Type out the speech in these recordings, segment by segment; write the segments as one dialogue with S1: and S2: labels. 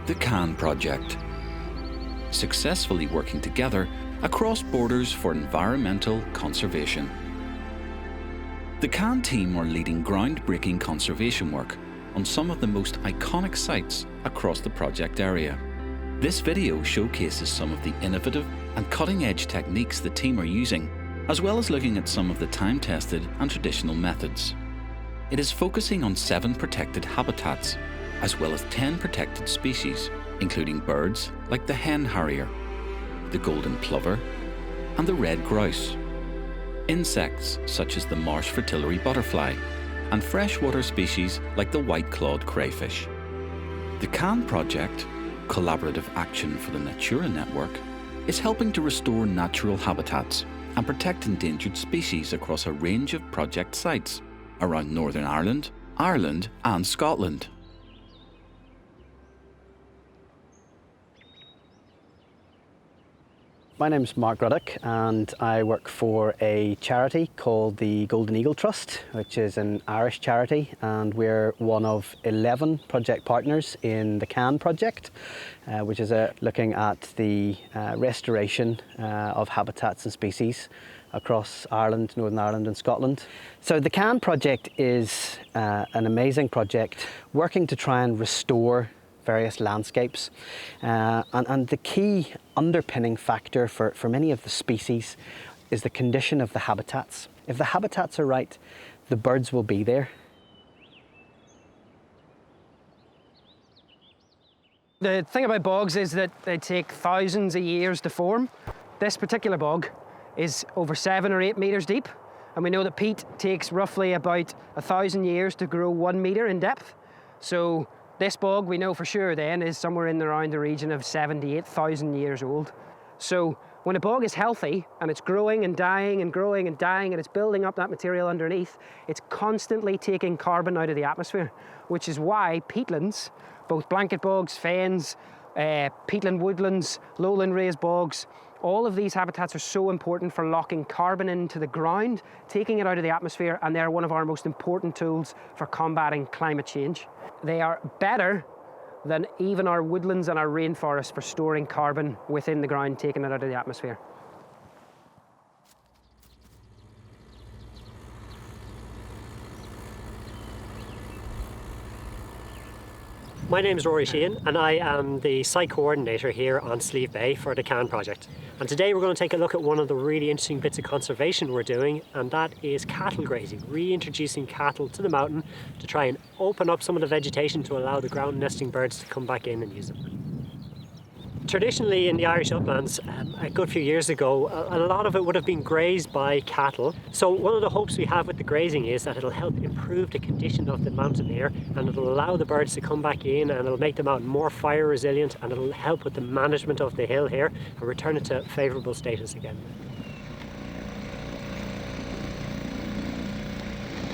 S1: the CANN project, successfully working together across borders for environmental conservation. The CANN team are leading groundbreaking conservation work on some of the most iconic sites across the project area. This video showcases some of the innovative and cutting-edge techniques the team are using, as well as looking at some of the time-tested and traditional methods. It is focusing on 7 protected habitats, as well as 10 protected species, including birds like the hen harrier, the golden plover, and the red grouse, insects such as the marsh fritillary butterfly, and freshwater species like the white-clawed crayfish. The CANN project, Collaborative Action for the Natura Network, is helping to restore natural habitats and protect endangered species across a range of project sites around Northern Ireland, Ireland and Scotland.
S2: My name's Mark Ruddock and I work for a charity called the Golden Eagle Trust, which is an Irish charity, and we're one of 11 project partners in the CANN project, which is looking at the restoration of habitats and species across Ireland, Northern Ireland and Scotland. So the CANN project is an amazing project working to try and restore various landscapes, and the key underpinning factor for many of the species is the condition of the habitats. If the habitats are right, the birds will be there.
S3: The thing about bogs is that they take thousands of years to form. This particular bog is over 7 or 8 metres deep, and we know that peat takes roughly about 1,000 years to grow 1 metre in depth. So this bog, we know for sure then, is somewhere in around the region of 78,000 years old. So when a bog is healthy and it's growing and dying and growing and dying and it's building up that material underneath, it's constantly taking carbon out of the atmosphere, which is why peatlands, both blanket bogs, fens, peatland woodlands, lowland raised bogs, all of these habitats are so important for locking carbon into the ground, taking it out of the atmosphere, and they're one of our most important tools for combating climate change. They are better than even our woodlands and our rainforests for storing carbon within the ground, taking it out of the atmosphere.
S4: My name is Rory Sheehan and I am the site coordinator here on Slieve Bay for the CANN project. And today we're going to take a look at one of the really interesting bits of conservation we're doing, and that is cattle grazing, reintroducing cattle to the mountain to try and open up some of the vegetation to allow the ground nesting birds to come back in and use them. Traditionally in the Irish uplands, a good few years ago, a lot of it would have been grazed by cattle. So one of the hopes we have with the grazing is that it'll help improve the condition of the mountain here, and it'll allow the birds to come back in, and it'll make the mountain more fire resilient, and it'll help with the management of the hill here and return it to favourable status again.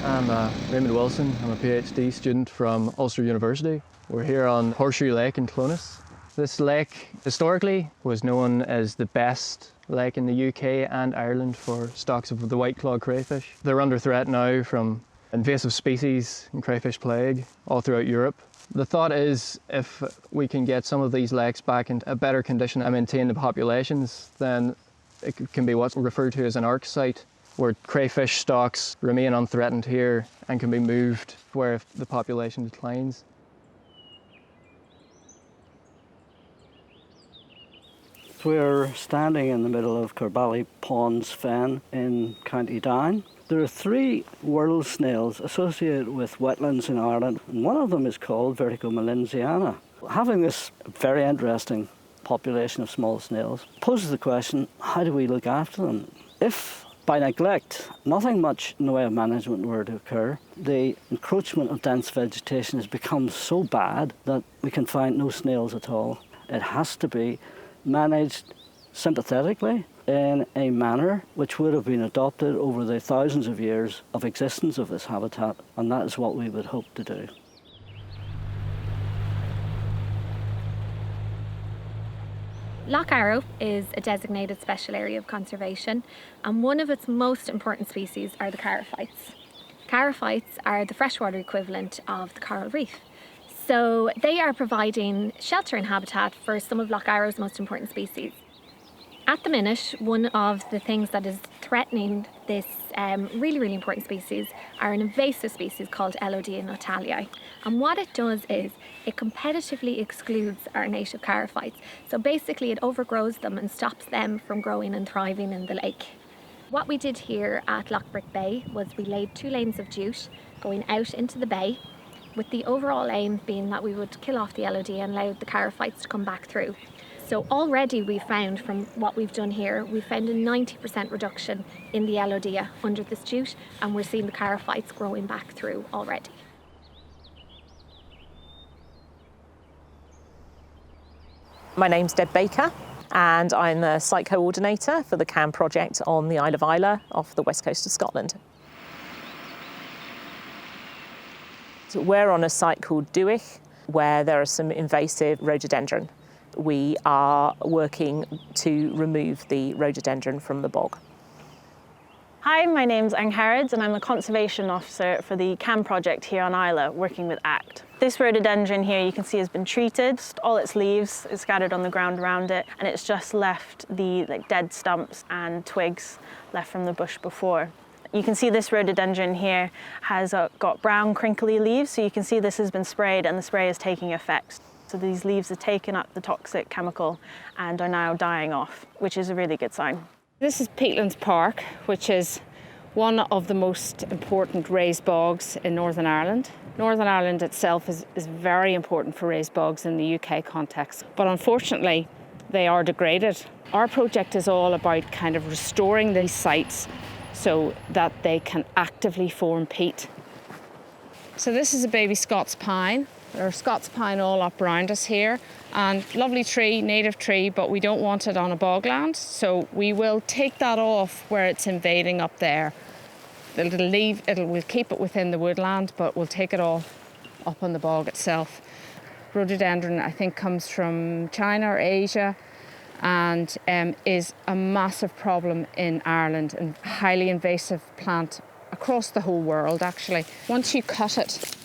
S5: I'm Raymond Wilson. I'm a PhD student from Ulster University. We're here on Horseshoe Lake in Clonus. This lake historically was known as the best lake in the UK and Ireland for stocks of the white-clawed crayfish. They're under threat now from invasive species and crayfish plague all throughout Europe. The thought is, if we can get some of these lakes back in a better condition and maintain the populations, then it can be what's referred to as an arc site, where crayfish stocks remain unthreatened here and can be moved where the population declines.
S6: We're standing in the middle of Corbally Ponds Fen in County Down. There are 3 world snails associated with wetlands in Ireland, and one of them is called Vertigo melinsiana. Having this very interesting population of small snails poses the question, how do we look after them? If by neglect, nothing much in the way of management were to occur, the encroachment of dense vegetation has become so bad that we can find no snails at all. It has to be managed sympathetically in a manner which would have been adopted over the thousands of years of existence of this habitat, and that is what we would hope to do.
S7: Lough Arrow is a designated special area of conservation, and one of its most important species are the charophytes. Charophytes are the freshwater equivalent of the coral reef. So they are providing shelter and habitat for some of Lough Arro's most important species. At the minute, one of the things that is threatening this really important species are an invasive species called Elodea nataliae. And what it does is it competitively excludes our native charophytes. So basically it overgrows them and stops them from growing and thriving in the lake. What we did here at Lockbrick Bay was we laid 2 lanes of jute going out into the bay, with the overall aim being that we would kill off the Elodea and allow the charophytes to come back through. So already we found, from what we've done here, we found a 90% reduction in the Elodea under this jute, and we're seeing the charophytes growing back through already.
S8: My name's Deb Baker, and I'm the site coordinator for the CANN project on the Isle of Islay off the west coast of Scotland. So we're on a site called Duich, where there are some invasive rhododendron. We are working to remove the rhododendron from the bog.
S9: Hi, my name's Angharad and I'm a conservation officer for the CANN project here on Islay, working with ACT. This rhododendron here you can see has been treated. All its leaves are scattered on the ground around it, and it's just left the dead stumps and twigs left from the bush before. You can see this rhododendron here has got brown crinkly leaves, so you can see this has been sprayed and the spray is taking effect. So these leaves have taken up the toxic chemical and are now dying off, which is a really good sign.
S10: This is Peatlands Park, which is one of the most important raised bogs in Northern Ireland. Northern Ireland itself is very important for raised bogs in the UK context, but unfortunately they are degraded. Our project is all about kind of restoring these sites so that they can actively form peat. So this is a baby Scots pine. There are Scots pine all up around us here, and lovely tree, native tree, but we don't want it on a bogland, so we will take that off where it's invading up there. We'll keep it within the woodland, but we'll take it all up on the bog itself. Rhododendron, I think, comes from China or Asia, and is a massive problem in Ireland, and highly invasive plant across the whole world, actually. Once you cut it,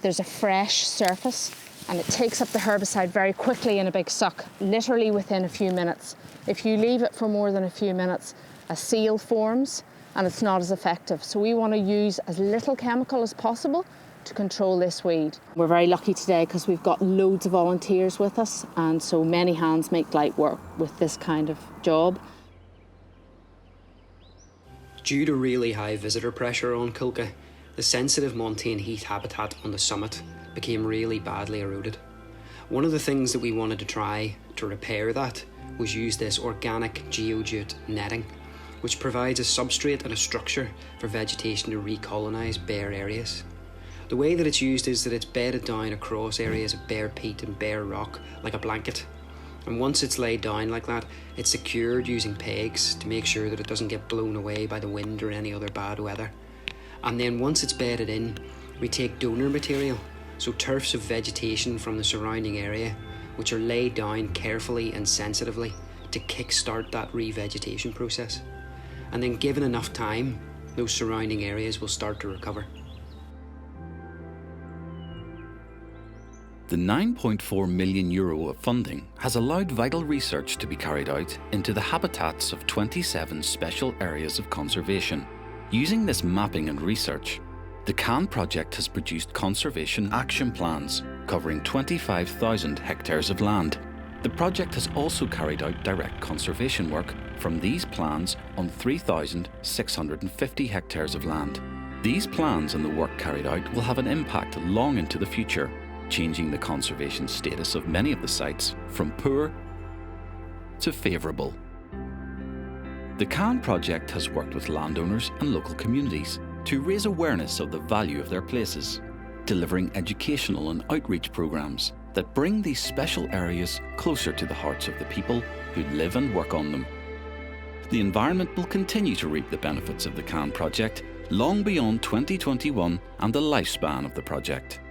S10: there's a fresh surface and it takes up the herbicide very quickly in a big suck, literally within a few minutes. If you leave it for more than a few minutes, a seal forms and it's not as effective. So we want to use as little chemical as possible to control this weed. We're very lucky today because we've got loads of volunteers with us, and so many hands make light work with this kind of job.
S11: Due to really high visitor pressure on Cuilcagh, the sensitive montane heath habitat on the summit became really badly eroded. One of the things that we wanted to try to repair that was use this organic geojute netting, which provides a substrate and a structure for vegetation to recolonise bare areas. The way that it's used is that it's bedded down across areas of bare peat and bare rock like a blanket. And once it's laid down like that, it's secured using pegs to make sure that it doesn't get blown away by the wind or any other bad weather. And then once it's bedded in, we take donor material, so turfs of vegetation from the surrounding area, which are laid down carefully and sensitively to kickstart that revegetation process. And then given enough time, those surrounding areas will start to recover.
S1: The €9.4 million of funding has allowed vital research to be carried out into the habitats of 27 special areas of conservation. Using this mapping and research, the CANN project has produced conservation action plans covering 25,000 hectares of land. The project has also carried out direct conservation work from these plans on 3,650 hectares of land. These plans and the work carried out will have an impact long into the future, changing the conservation status of many of the sites from poor to favourable. The CANN project has worked with landowners and local communities to raise awareness of the value of their places, delivering educational and outreach programmes that bring these special areas closer to the hearts of the people who live and work on them. The environment will continue to reap the benefits of the CANN project long beyond 2021 and the lifespan of the project.